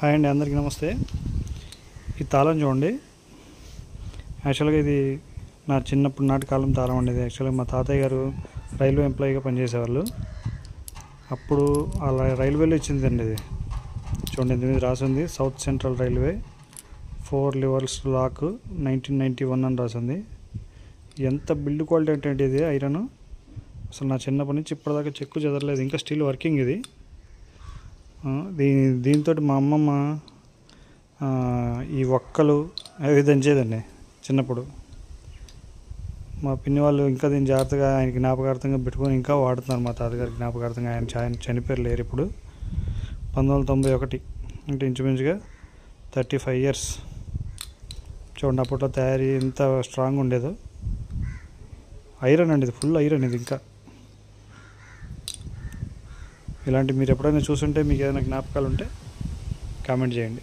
Hi అండి, అందరికీ నమస్తే. ఈ తాళం చూడండి. యాక్చువల్గా ఇది నా చిన్నప్పుడు నాటి కాలం తాళం ఉండేది. యాక్చువల్గా మా తాతయ్య గారు రైల్వే ఎంప్లాయీగా పనిచేసేవాళ్ళు. అప్పుడు అలా రైల్వేలో ఇచ్చిందండి ఇది. చూడండి, దీని మీద రాసింది south central railway 4 levels lock 1991 అని రాసింది. ఎంత బిల్డ్ క్వాలిటీ అంటే ఇది ఐరన్ అసలు నా చిన్నప్పటి నుంచి ఇప్పటిదాకా చెక్కు చెదరలేదు. ఇంకా స్టిల్ వర్కింగ్ ఇది. దీంతో మా అమ్మమ్మ ఈ ఒక్కలు అవి దంచేదండి చిన్నప్పుడు. మా పిన్ని వాళ్ళు ఇంకా దీన్ని జాగ్రత్తగా ఆయనకి జ్ఞాపకార్థంగా పెట్టుకొని ఇంకా వాడుతున్నారు. మా తాతగారి జ్ఞాపకార్థంగా. ఆయన చనిపోయారు, లేరు ఇప్పుడు. 1991 అంటే ఇంచుమించుగా 35 years. చూడండి, అప్పట్లో తయారీ ఎంత స్ట్రాంగ్ ఉండేదో. ఐరన్ అండి, ఇది ఫుల్ ఐరన్. ఇది ఇంకా ఇలాంటి మీరు ఎప్పుడైనా చూసుంటే మీకు ఏదైనా జ్ఞాపకాలు ఉంటే కామెంట్ చేయండి.